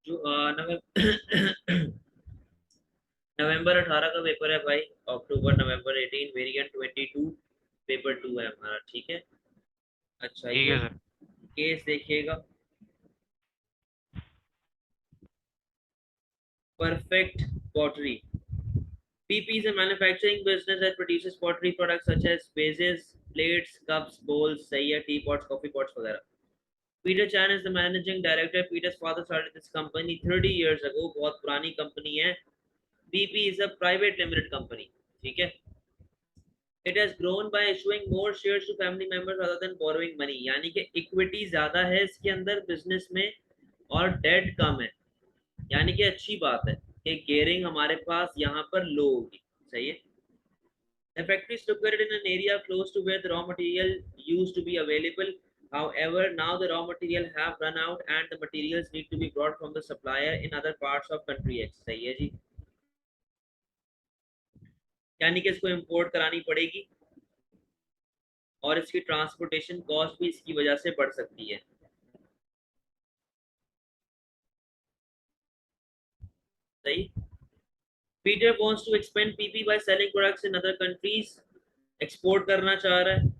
जो नवंबर 18 का पेपर है भाई। अक्टूबर नवंबर 18 वेरिएंट 22 पेपर 2 है हमारा। ठीक है। अच्छा ठीक ये है सर। केस देखिएगा। Perfect pottery. PP is a manufacturing business that produces pottery products such as vases, plates, cups, bowls, सही है, teapots, coffee pots वगैरह। Peter Chan is the managing director. Peter's father started this company 30 years ago. बहुत पुरानी company है। BP is a private limited company। ठीक है। It has grown by issuing more shares to family members rather than borrowing money। यानी कि equity ज्यादा है इसके अंदर बिजनेस में और डेट कम है। यानी कि अच्छी बात है कि गेयरिंग हमारे पास यहाँ पर लो होगी। सही है। The factory is located in an area close to where the raw material used to be available. However, now the raw material have run out and the materials need to be brought from the supplier in other parts of country X। सही है जी। यानी कि इसको import करानी पड़ेगी और इसकी transportation cost भी इसकी वजह से बढ़ सकती है। सही। Peter wants to expand PP by selling products in other countries। Export करना चाह रहा है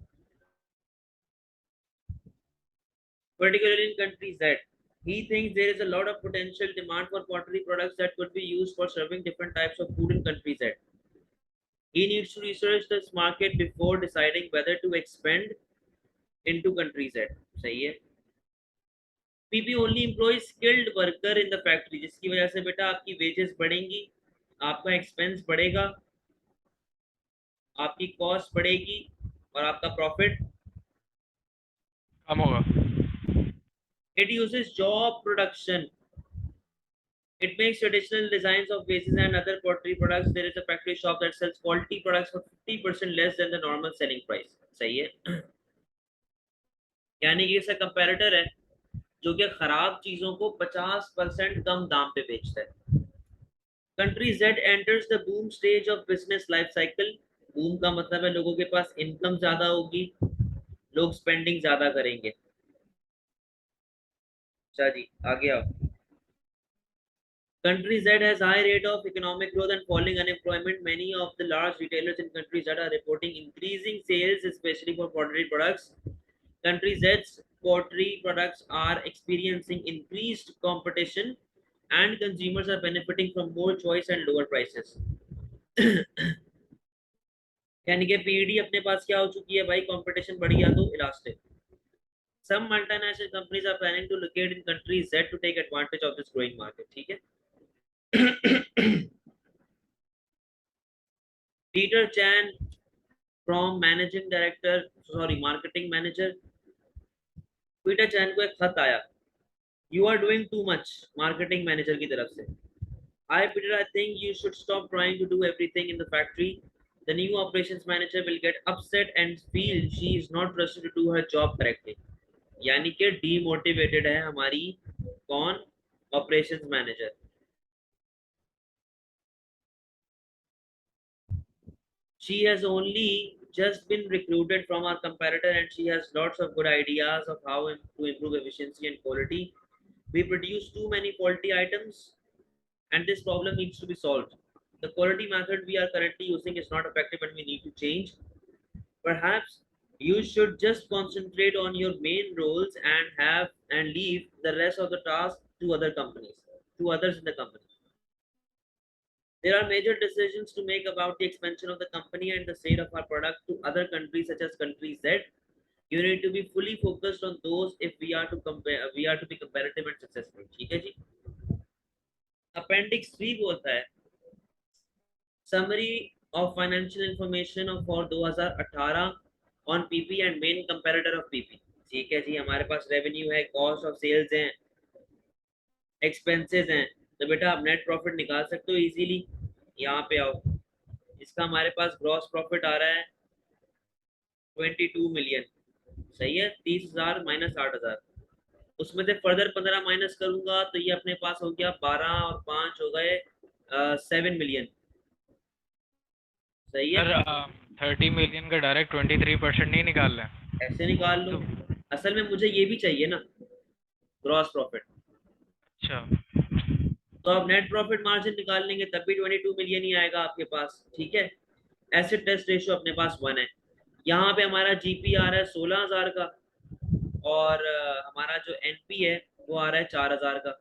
particularly in countries that he thinks there is a lot of potential demand for pottery products that could be used for serving different types of food in countries that he needs to research this market before deciding whether to expand into countries that। सही है। PP only employs skilled worker in the factory जिसकी वजह से बेटा आपकी wages बढ़ेंगी, आपका expense बढ़ेगा, आपकी कॉस्ट बढ़ेगी और आपका प्रॉफिट। कम होगा। It uses job production। It makes traditional designs of vases and other pottery products। There is a factory shop that sells quality products for 50% less than the normal selling price। सही है। यानी कि इसका comparator है जो कि खराब चीजों को 50% कम दाम पे बेचता है। Country Z enters the boom stage of business life cycle. Boom का मतलब है लोगों के पास इनकम ज्यादा होगी, लोग स्पेंडिंग ज्यादा करेंगे। अच्छा जी आगे आओ। Country Z has high rate of economic growth and falling unemployment. Many of the large retailers in country Z are reporting increasing sales, especially for pottery products. Country Z's pottery products are experiencing increased competition, and consumers are benefiting from more choice and lower prices। यानी कि PD अपने पास क्या हो चुकी है भाई, competition बढ़ गया तो elastic. Some multinational companies are planning to locate in country Z to take advantage of this growing market। ठीक है। Peter Chan from managing director, sorry marketing manager। Peter Chan को एक खत आया, you are doing too much, marketing manager की तरफ से। Hi Peter, I think you should stop trying to do everything in the factory। The new operations manager will get upset and feel she is not trusted to do her job correctly। यानी कि demotivated है हमारी कौन, operations manager. She has only just been recruited from our competitor and she has lots of good ideas of how to improve efficiency and quality। We produce too many faulty items and this problem needs to be solved। The quality method we are currently using is not effective and we need to change। Perhaps you should just concentrate on your main roles and have and leave the rest of the task to other companies, to others in the company। There are major decisions to make about the expansion of the company and the sale of our product to other countries such as country Z। You need to be fully focused on those if we are to be competitive and successful। ठीक है जी। Appendix 3 बोलता है summary of financial information for 2018 on PP and main comparator of PP। ठीक है जी। हमारे पास revenue है, cost of sales हैं, expenses हैं, तो बेटा आप नेट प्रॉफिट निकाल सकते हो इजीली। यहाँ पे आओ, इसका हमारे पास ग्रॉस प्रॉफिट आ रहा है 22 मिलियन। सही है। 30,000 माइनस 8,000, उसमें से फर्दर 15 माइनस करूंगा तो ये अपने पास हो गया 12 और 5 हो गए 7 मिलियन। सही है। सर 30 मिलियन का डायरेक्ट 23% नहीं निकाल रहे हैं ऐसे निकाल लो। तो। असल में मुझे ये भी चाहिए ना, ग्रॉस प्रॉफिट। अच्छा। तो आप नेट प्रॉफिट मार्जिन निकाल लेंगे तब भी 22 मिलियन ही आएगा आपके पास, ठीक है। एसिड टेस्ट रेशियो अपने पास 1 है। यहाँ पे हमारा जीपी आ रहा है 16,000 का, और हमारा जो एनपी है वो आ रहा है 4,000 का।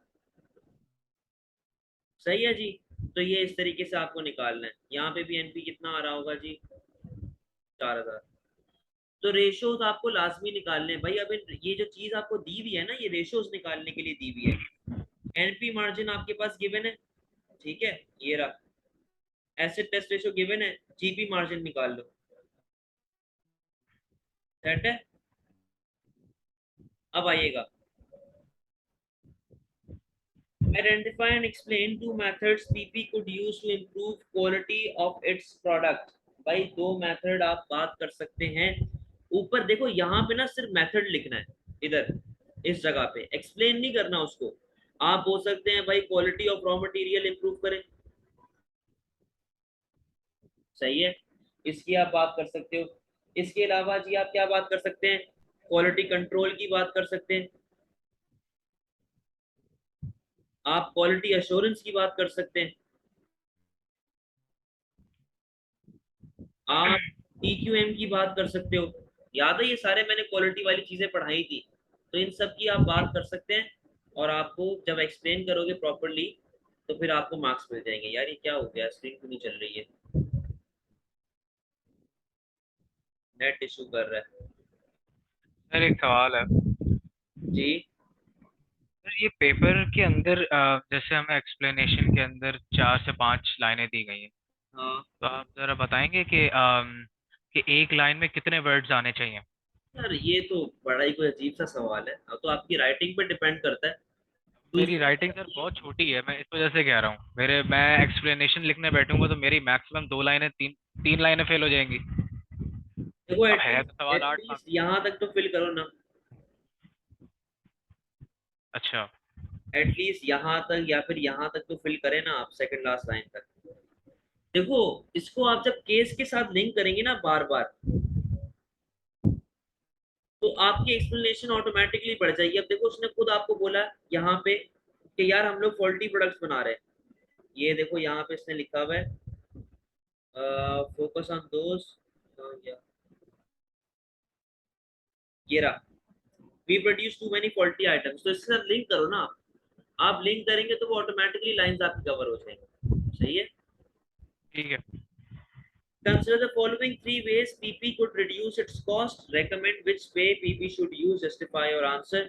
सही है जी। तो ये इस तरीके से आपको निकालना है। यहाँ पे भी एनपी कितना आ रहा होगा जी, 4,000। तो रेशियोज आपको लाजमी निकालने हैं भाई। अब ये जो चीज आपको दी हुई है ना, ये रेशियोज निकालने के लिए दी हुई है। एनपी मार्जिन आपके पास गिवन है, ठीक है, ये रहा। एसिड टेस्ट रेशियो गिवन है, जीपी मार्जिन निकाल लो। सेट है। अब आइएगा, identify and explain two methods PP could use to improve quality of its product। भाई दो मेथड आप बात कर सकते हैं। ऊपर देखो, यहाँ पे ना सिर्फ मेथड लिखना है, इधर इस जगह पे एक्सप्लेन नहीं करना उसको। आप बोल सकते हैं भाई quality of raw material improve करें, सही है, इसकी आप बात कर सकते हो। इसके अलावा जी आप क्या बात कर सकते हैं, क्वालिटी कंट्रोल की बात कर सकते हैं, आप क्वालिटी अश्योरेंस की बात कर सकते हैं, आप टीक्यूएम की बात कर सकते हो। याद है ये सारे मैंने क्वालिटी वाली चीजें पढ़ाई थी, तो इन सब की आप बात कर सकते हैं। और आपको जब एक्सप्लेन करोगे प्रॉपरली तो फिर आपको मार्क्स मिल जाएंगे। यार ये क्या हो गया, स्क्रीन क्यों नहीं चल रही है, नेट इशू कर रहा है सर एक सवाल है। जी। सर ये पेपर के अंदर जैसे हमें एक्सप्लेनेशन के अंदर 4 से 5 लाइनें दी गई हैं, हाँ तो आप जरा बताएंगे कि एक लाइन में कितने वर्ड्स आने चाहिए। यार, ये तो बड़ा ही कोई अजीब सा सवाल है। अब तो आपकी राइटिंग पे डिपेंड करता है। मेरी दूसरा, राइटिंग सर बहुत छोटी है, मैं इस वजह से कह रहा हूँ। मैं एक्सप्लेनेशन लिखने बैठूंगा तो मेरी मैक्सिमम 2 लाइनें, तीन लाइनें फेल हो जाएंगी। देखो अब है तो एटलीस्ट सवाल 8 मार्क्स। एटलीस्ट यहाँ तक तो फिल करो ना। अच्छा। एटलीस्ट यहाँ तक, या फिर यहाँ तक तो फिल करें ना आप, सेकंड लास्ट लाइन तक। देखो, इसको आप जब केस के साथ लिंक करेंगे ना बार बार, तो आपकी एक्सप्लेनेशन ऑटोमेटिकली बढ़ जाएगी। अब देखो, उसने खुद आपको बोला यहाँ पे कि यार हम लोग फॉल्टी प्रोडक्ट्स बना रहे हैं। ये देखो यहाँ पे इसने लिखा हुआ है, फोकस ऑन दोस, ये रहा, we produce too many faulty items. तो इसके साथ लिंक करो ना आप लिंक करेंगे तो वो ऑटोमेटिकली लाइंस आपकी कवर हो जाएंगी। सही है। ठीक है। Consider the following three ways PP could reduce its cost. Recommend which way PP should use. Justify your answer.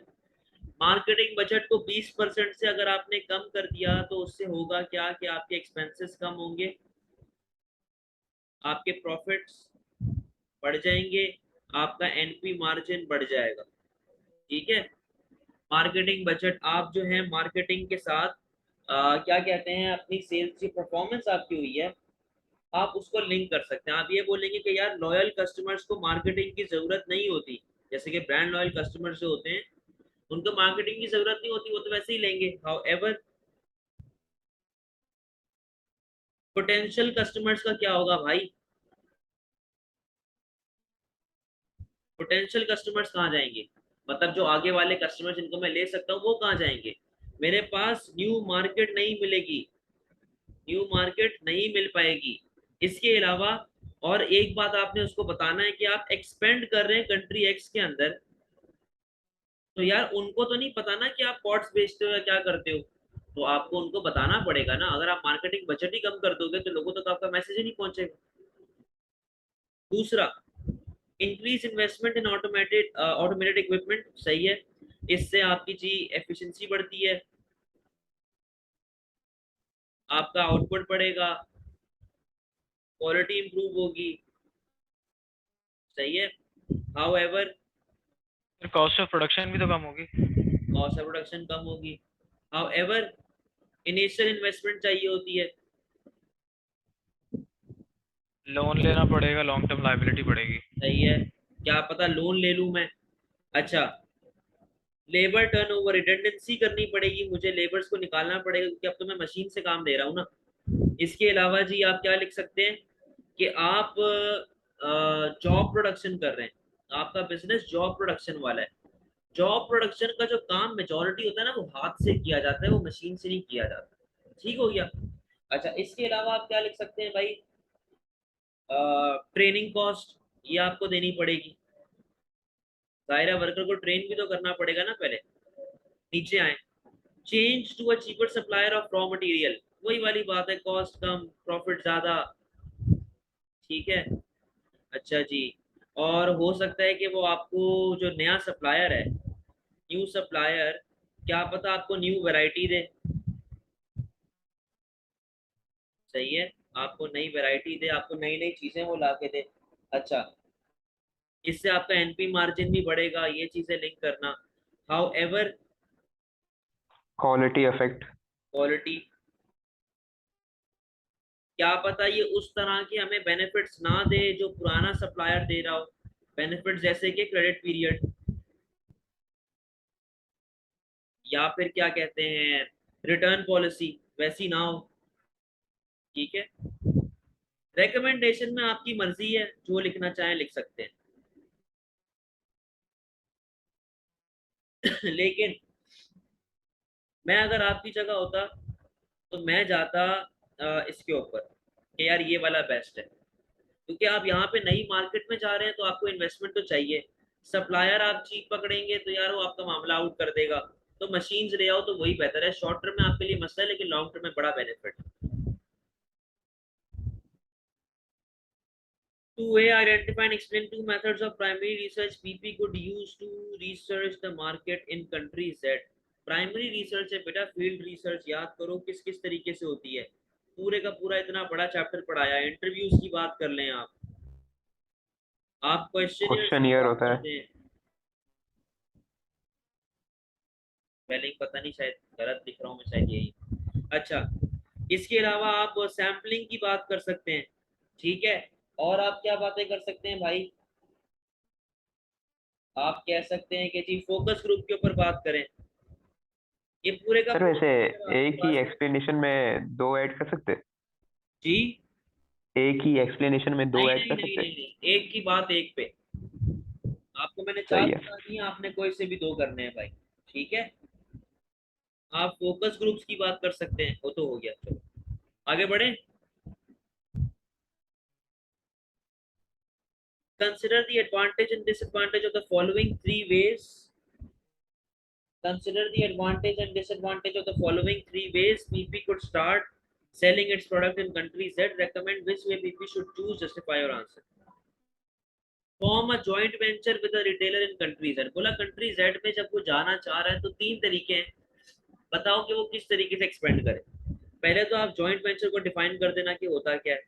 Marketing budget को 20% से अगर आपने कम कर दिया तो उससे होगा क्या कि आपके एक्सपेंसेस कम होंगे, आपके प्रॉफिट्स बढ़ जाएंगे, आपका एनपी मार्जिन बढ़ जाएगा, ठीक है। मार्केटिंग बजट आप जो है मार्केटिंग के साथ क्या कहते हैं, अपनी सेल्स की परफॉर्मेंस आपकी हुई है, आप उसको लिंक कर सकते हैं। आप ये बोलेंगे कि यार लॉयल कस्टमर्स को मार्केटिंग की जरूरत नहीं होती, जैसे कि ब्रांड लॉयल कस्टमर्स जो होते हैं उनको मार्केटिंग की जरूरत नहीं होती, वो तो वैसे ही लेंगे। हाउ एवर पोटेंशियल कस्टमर्स का क्या होगा भाई, पोटेंशियल कस्टमर्स कहाँ जाएंगे, मतलब जो आगे वाले कस्टमर्स जिनको मैं ले सकता हूँ वो कहाँ जाएंगे। मेरे पास न्यू मार्केट नहीं मिलेगी, न्यू मार्केट नहीं मिल पाएगी। इसके अलावा और एक बात आपने उसको बताना है कि आप एक्सपेंड कर रहे हैं कंट्री एक्स के अंदर, तो यार उनको तो नहीं पता ना कि आप पॉट्स बेचते हो या क्या करते हो। तो आपको उनको बताना पड़ेगा ना। अगर आप मार्केटिंग बजट ही कम कर दोगे तो लोगों तक आपका मैसेज ही नहीं पहुंचेगा। दूसरा, increase investment in automated equipment, सही है, इससे आपकी जी एफिशिएंसी बढ़ती है, आपका आउटपुट बढ़ेगा, क्वालिटी इंप्रूव होगी, सही है। हाउ एवर फिर कॉस्ट ऑफ प्रोडक्शन भी तो कम होगी। कॉस्ट ऑफ प्रोडक्शन कम होगी। हाउ एवर इनिशियल इन्वेस्टमेंट चाहिए होती है, लोन लेना पड़ेगा, लॉन्ग टर्म लायबिलिटी बढ़ेगी। सही है। क्या पता लोन ले लूं मैं। अच्छा, लेबर टर्नओवर रिडंडेंसी करनी पड़ेगी, मुझे लेबर्स को निकालना पड़ेगा क्योंकि अब तो मैं मशीन से काम दे रहा हूँ ना। इसके अलावा जी आप क्या लिख सकते हैं कि आप जॉब प्रोडक्शन कर रहे हैं, आपका बिजनेस जॉब प्रोडक्शन वाला है। जॉब प्रोडक्शन का जो काम मेजोरिटी होता है ना वो हाथ से किया जाता है, वो मशीन से नहीं किया जाता। ठीक हो गया। अच्छा, इसके अलावा आप क्या लिख सकते हैं भाई? ट्रेनिंग कॉस्ट, ये आपको देनी पड़ेगी, जाहिर है वर्कर को ट्रेन भी तो करना पड़ेगा ना पहले। नीचे आए, change to a cheaper supplier of raw material, वही वाली बात है, कॉस्ट कम प्रॉफिट ज्यादा। ठीक है। अच्छा जी। और हो सकता है कि वो आपको जो नया सप्लायर है, न्यू सप्लायर, क्या पता आपको न्यू वैरायटी दे। सही है, आपको नई वैरायटी दे, आपको नई नई चीजें वो ला के दे। अच्छा, इससे आपका एनपी मार्जिन भी बढ़ेगा, ये चीजें लिंक करना। How ever, quality effect. Quality, क्या पता ये उस तरह के हमें बेनिफिट्स ना दे जो पुराना सप्लायर दे रहा हो, बेनिफिट जैसे कि क्रेडिट पीरियड, या फिर क्या कहते हैं, रिटर्न पॉलिसी वैसी ना हो। ठीक है। रिकमेंडेशन में आपकी मर्जी है, जो लिखना चाहें लिख सकते हैं। लेकिन मैं अगर आपकी जगह होता तो मैं जाता इसके ऊपर कि यार ये वाला बेस्ट है, क्योंकि आप यहाँ पे नई मार्केट में जा रहे हैं तो आपको इन्वेस्टमेंट तो चाहिए। सप्लायर आप चीप पकड़ेंगे तो यार वो आपका मामला आउट कर देगा। तो मशीन्स ले आओ तो वही बेहतर है, शॉर्ट टर्म में आपके लिए मसला है लेकिन लॉन्ग टर्म में बड़ा benefit. To A, identify and explain two methods of primary research PP could use to research the market in country Z. Primary research है बेटा, फील्ड रिसर्च याद करो किस किस तरीके से होती है। पूरे का पूरा इतना बड़ा चैप्टर पढ़ाया, इंटरव्यूज की बात कर लें आप क्वेश्चनियर्स क्वेश्चन की ईयर बात होता है। करते हैं। स्पेलिंग पता नहीं, शायद गलत लिख रहा हूँ मैं, शायद यही। अच्छा, इसके अलावा आप सैम्पलिंग की बात कर सकते हैं। ठीक है। और आप क्या बातें कर सकते हैं भाई? आप कह सकते हैं कि जी फोकस ग्रुप के ऊपर बात करें। ये पूरे का सर पूरा वैसे चैप्टर आपके एक ही पास है। एक्सप्लेनेशन में दो ऐड कर सकते? जी। एक ही एक्सप्लेनेशन में दो नहीं ऐड नहीं कर नहीं सकते? नहीं नहीं, एक की बात एक पे। आपको मैंने चार सही है। बता दी हैं, आपने कोई से भी दो करने हैं भाई। ठीक है। आप फोकस ग्रुप्स की बात कर सकते हैं, वो तो हो गया, चलो आगे बढ़े। Consider the advantage and disadvantage of the following three ways. Consider the advantage and disadvantage of the following three ways PP could start selling its product in country Z. Recommend which way PP should choose. Justify your answer. Form a joint venture with a retailer in country Z. बोला country Z में जब वो जाना चाह रहा है तो तीन तरीके हैं, बताओ कि वो किस तरीके से एक्सपेंड करे। पहले तो आप जॉइंट वेंचर को डिफाइन कर देना कि होता क्या है।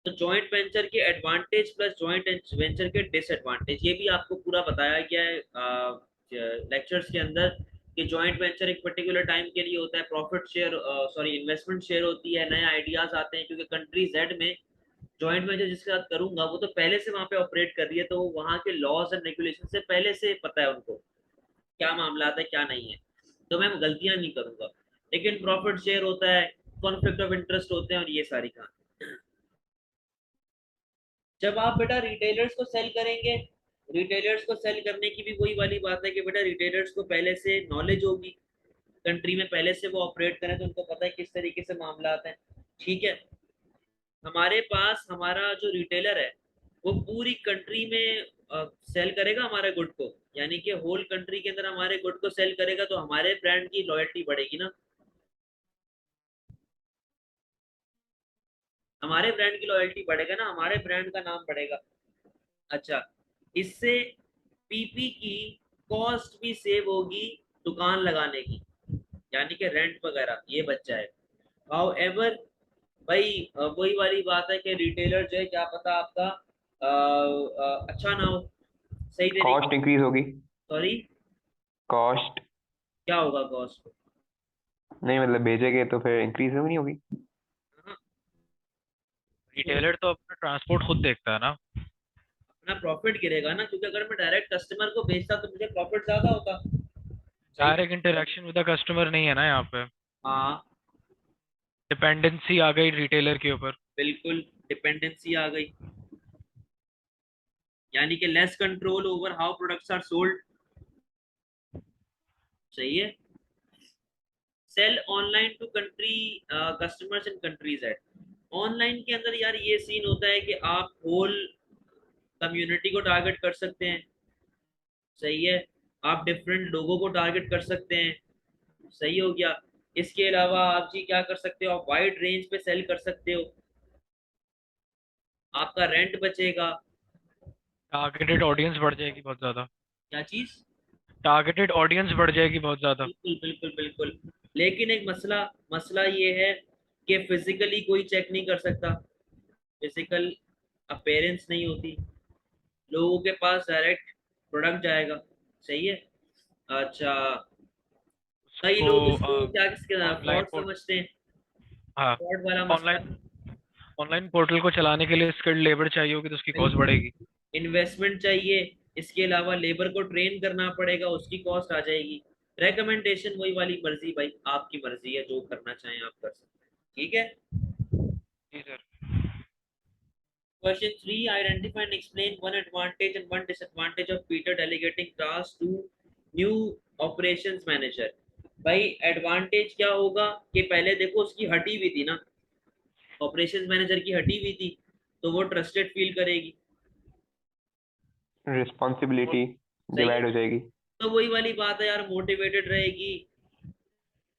तो जॉइंट वेंचर के एडवांटेज प्लस जॉइंट वेंचर के डिसएडवांटेज, ये भी आपको पूरा बताया गया है लेक्चर्स के अंदर, कि जॉइंट वेंचर एक पर्टिकुलर टाइम के लिए होता है, profit share, sorry investment share होती है, नए आइडियाज आते हैं, क्योंकि कंट्री जेड में जॉइंट वेंचर जिसके साथ करूंगा वो तो पहले से वहां पे ऑपरेट कर रही है, तो वहां के लॉज एंड रेगुलेशन से पहले से पता है उनको क्या मामला आता है क्या नहीं है, तो मैं गलतियां नहीं करूंगा। लेकिन प्रॉफिट शेयर होता है, कॉन्फ्लिक्ट ऑफ इंटरेस्ट होते हैं, और ये सारी कहानी। जब आप बेटा रिटेलर्स को सेल करेंगे, रिटेलर्स को सेल करने की भी वही वाली बात है कि बेटा रिटेलर्स को पहले से नॉलेज होगी, कंट्री में पहले से वो ऑपरेट करें तो उनको पता है किस तरीके से मामला आते हैं। ठीक है। हमारे पास हमारा जो रिटेलर है वो पूरी कंट्री में सेल करेगा हमारे गुड को, यानी कि होल कंट्री के अंदर हमारे गुड को सेल करेगा, तो हमारे ब्रांड की लॉयल्टी बढ़ेगी ना, हमारे ब्रांड की लॉयल्टी बढ़ेगा ना, हमारे ब्रांड का नाम बढ़ेगा। अच्छा, इससे पीपी की कॉस्ट भी सेव होगी दुकान लगाने की, यानी कि रेंट वगैरह ये बच जाए। हाउ एवर भाई, वही वाली बात है कि रिटेलर जो है क्या पता आपका अच्छा ना हो सही देने कॉस्ट की। इंक्रीज होगी। सॉरी, कॉस्ट क्या होगा कॉस्ट? नहीं, मतलब भेजेंगे तो फिर इंक्रीज नहीं होगी। रिटेलर तो अपना ट्रांसपोर्ट खुद देखता है ना। अपना प्रॉफिट गिरेगा ना, क्योंकि अगर मैं डायरेक्ट कस्टमर को भेजता तो मुझे प्रॉफिट ज्यादा होता। सही। Direct interaction with the customer नहीं है ना यहाँ पे, हाँ, डिपेंडेंसी आ गई रिटेलर के ऊपर। बिल्कुल डिपेंडेंसी आ गई, यानी कि less control over how products are sold. सही है। Sell online to country customers in countries at. Online के अंदर यार ये सीन होता है कि आप होल कम्युनिटी को टारगेट कर सकते हैं, सही है, आप डिफरेंट लोगों को टारगेट कर सकते हैं, सही हो गया। इसके अलावा आप जी क्या कर सकते हो, आप वाइड रेंज पे सेल कर सकते हो, आपका रेंट बचेगा। टारगेटेड ऑडियंस बढ़ जाएगी बहुत ज्यादा। क्या चीज? टारगेटेड ऑडियंस बढ़ जाएगी बहुत ज्यादा। बिल्कुल बिल्कुल बिल्कुल। लेकिन एक मसला मसला ये है कि फिजिकली कोई चेक नहीं कर सकता, फिजिकल अपेयरेंस नहीं होती, लोगों के पास डायरेक्ट प्रोडक्ट जाएगा, सही है। अच्छा, कई उसको लोग इसको क्या ऑनलाइन फ्रॉड पोर्ट समझते हैं, हाँ, फ्रॉड वाला मसला। ऑनलाइन ऑनलाइन पोर्टल को चलाने के लिए स्किल्ड लेबर चाहिए होगी तो उसकी कॉस्ट बिल्कुल, बढ़ेगी। इन्वेस्टमेंट चाहिए, इसके अलावा लेबर को ट्रेन करना पड़ेगा, उसकी कॉस्ट आ जाएगी। रेकमेंडेशन वही वाली मर्जी, भाई आपकी मर्जी है, जो करना चाहें आप कर सकते हैं, ठीक है। जी sir. Question 3. Identify and explain one advantage and one disadvantage of Peter delegating tasks to new operations manager. भाई एडवांटेज क्या होगा कि पहले देखो उसकी हटी हुई थी ना, ऑपरेशंस मैनेजर की हटी हुई थी, तो वो ट्रस्टेड फील करेगी, रिस्पॉन्सिबिलिटी सही है। डिवाइड हो जाएगी। तो वही वाली बात है यार, मोटिवेटेड रहेगी,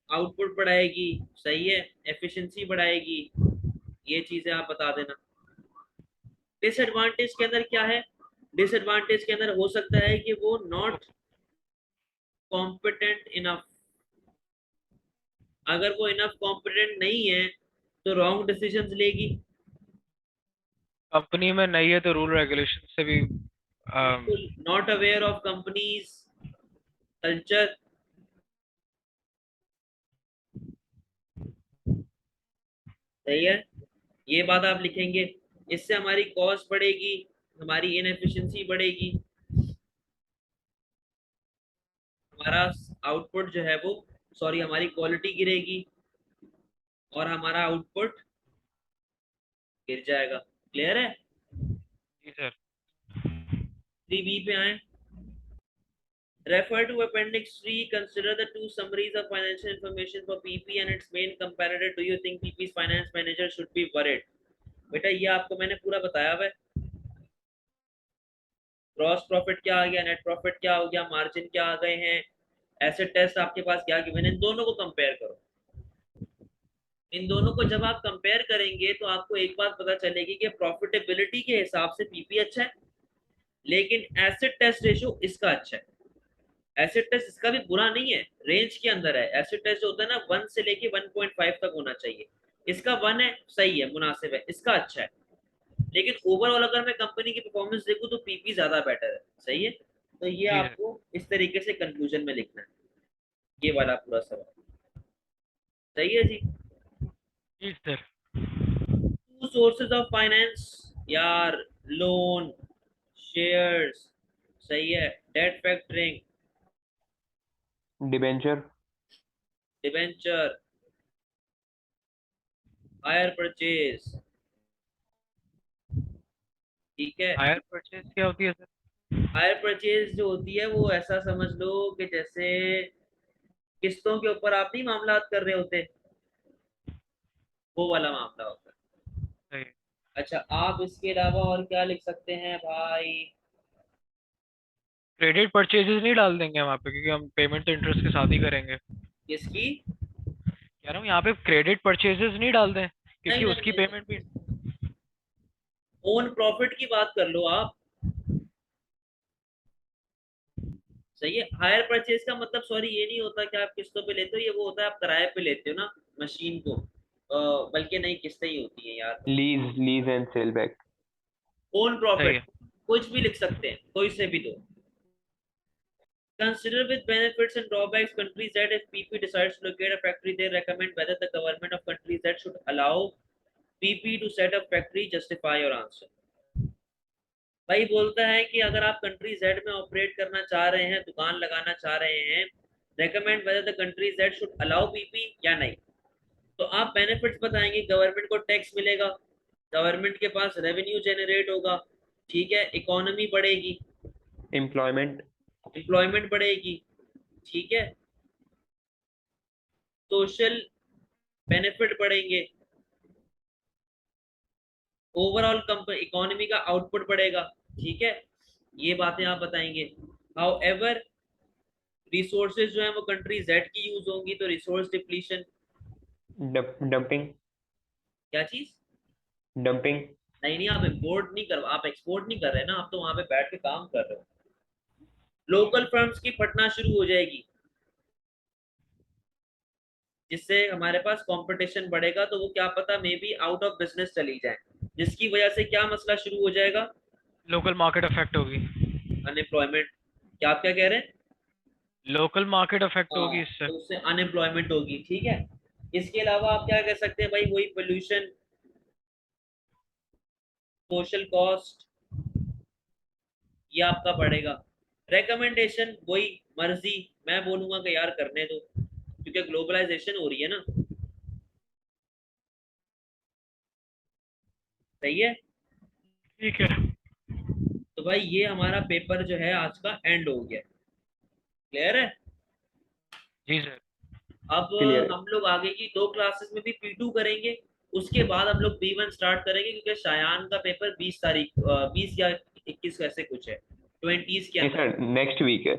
आउटपुट बढ़ाएगी, सही है, एफिशिएंसी बढ़ाएगी, ये चीजें आप बता देना। डिसएडवांटेज के अंदर क्या है, डिसएडवांटेज के अंदर हो सकता है कि वो नॉट कॉम्पिटेंट इनफ, अगर वो इनफ कॉम्पिटेंट नहीं है तो रॉन्ग डिसीजंस लेगी। कंपनी में नहीं है तो रूल रेगुलेशन से भी बिल्कुल, not aware of companies culture, सही है, ये बात आप लिखेंगे। इससे हमारी कॉस्ट बढ़ेगी, हमारी इनएफिशिएंसी बढ़ेगी, हमारा आउटपुट जो है वो, सॉरी, हमारी क्वालिटी गिरेगी और हमारा आउटपुट गिर जाएगा। क्लियर है? जी सर। 3B पे आए। Refer to Appendix 3. Consider the two summaries of financial information for PP and its main comparator. Do you think PP's finance manager should be worried? बेटा ये आपको मैंने पूरा बताया हुआ है, ग्रॉस प्रॉफिट क्या आ गया, नेट प्रॉफिट क्या हो गया, मार्जिन क्या आ गए हैं, एसेट टेस्ट आपके पास क्या गिवन है, इन दोनों को कंपेयर करो। इन दोनों को जब आप कंपेयर करेंगे तो आपको एक बात पता चलेगी कि प्रॉफिटेबिलिटी के हिसाब से पीपी अच्छा है, लेकिन एसेट टेस्ट रेशियो इसका अच्छा है। एसिड टेस्ट इसका भी बुरा नहीं है, रेंज के अंदर है। एसिड टेस्ट जो होता है ना 1 से लेके 1.5 तक होना चाहिए, इसका 1 है, सही है, मुनासिब है, इसका अच्छा है। लेकिन ओवरऑल अगर मैं कंपनी की परफॉर्मेंस देखूं तो पीपी ज्यादा बेटर है, सही है। तो ये जी सर। आपको इस तरीके से कंक्लूजन में लिखना है, ये वाला पूरा सवाल, सही है जी। जी sir. Two sources of finance यार, लोन, शेयर्स, सही है, debt factoring, debenture. Debenture, hire purchase, ठीक है। हायर परचेज क्या होती है सर? हायर परचेज जो होती है वो ऐसा समझ लो कि जैसे किस्तों के ऊपर आप नहीं मामला कर रहे होते, वो वाला मामला होता है। सही। अच्छा, आप इसके अलावा और क्या लिख सकते हैं भाई? क्रेडिट परचेजेस नहीं डाल देंगे वहाँ पे क्योंकि हम पेमेंट तो इंटरेस्ट के साथ ही करेंगे। किसकी? कह रहा हूँ यहाँ पे क्रेडिट परचेजेस नहीं डाल दें नहीं क्योंकि नहीं उसकी नहीं, पेमेंट भी। ओन प्रॉफिट की बात कर लो आप, सही है। हायर परचेज का मतलब, सॉरी, ये नहीं होता कि आप किस्तों पे लेते हो, ये वो होता है आप किराए पे लेते हो ना मशीन को, बल्कि नहीं, किस्तें ही होती हैं यार। Lease lease and sale back. Own सही प्रॉफिट है। कुछ भी लिख सकते हैं, कोई से भी दो। Consider with benefits and drawbacks countries that if PP decides to locate a factory, they recommend whether the government of countries that should allow PP to set up factory. Justify your answer. भाई बोलता है कि अगर आप country Z में operate करना चाह रहे हैं, दुकान लगाना चाह रहे हैं, recommend whether the country Z should allow PP या नहीं। तो आप बेनिफिट्स बताएंगे, गवर्नमेंट को टैक्स मिलेगा, गवर्नमेंट के पास रेवेन्यू जनरेट होगा, ठीक है, इकोनॉमी बढ़ेगी, एम्प्लॉयमेंट। एम्प्लॉयमेंट बढ़ेगी, ठीक है। सोशल बेनिफिट बढ़ेंगे, ओवरऑल इकोनॉमी का आउटपुट बढ़ेगा, ठीक है, ये बातें आप बताएंगे। हाउ एवर रिसोर्सेज जो है वो कंट्री जेड की यूज होंगी, तो रिसोर्स डिप्लीशन। डंपिंग क्या चीज? डंपिंग नहीं, आप इम्पोर्ट नहीं कर, आप एक्सपोर्ट नहीं कर रहे ना, आप तो वहां पे बैठ के काम कर रहे हो। लोकल फर्म्स की फटना शुरू हो जाएगी, जिससे हमारे पास कंपटीशन बढ़ेगा, तो वो क्या पता may be out of business चली जाए, जिसकी वजह से क्या मसला शुरू हो जाएगा? लोकल मार्केट अफेक्ट होगी। अनएम्प्लॉयमेंट। क्या आप क्या कह रहे हैं? लोकल मार्केट अफेक्ट हाँ, होगी इससे। तो उससे अनएम्प्लॉयमेंट होगी, ठीक है। इसके अलावा आप क्या कह सकते हैं भाई? वही पोल्यूशन, सोशल कॉस्ट, ये आपका बढ़ेगा। रेकमेंडेशन वही मर्जी, मैं बोलूंगा कि यार करने दो, क्योंकि ग्लोबलाइजेशन हो रही है ना। सही है। ठीक है। तो भाई ये हमारा पेपर जो है आज का एंड हो गया। क्लियर है? जी सर। अब क्लियर। हम लोग आगे की 2 क्लासेस में भी P2 करेंगे, उसके बाद हम लोग B1 स्टार्ट करेंगे, क्योंकि शायान का पेपर 20 तारीख 20 या 21 ऐसे कुछ है, 20s के नहीं अंदर। सर, नेक्स्ट वीक है।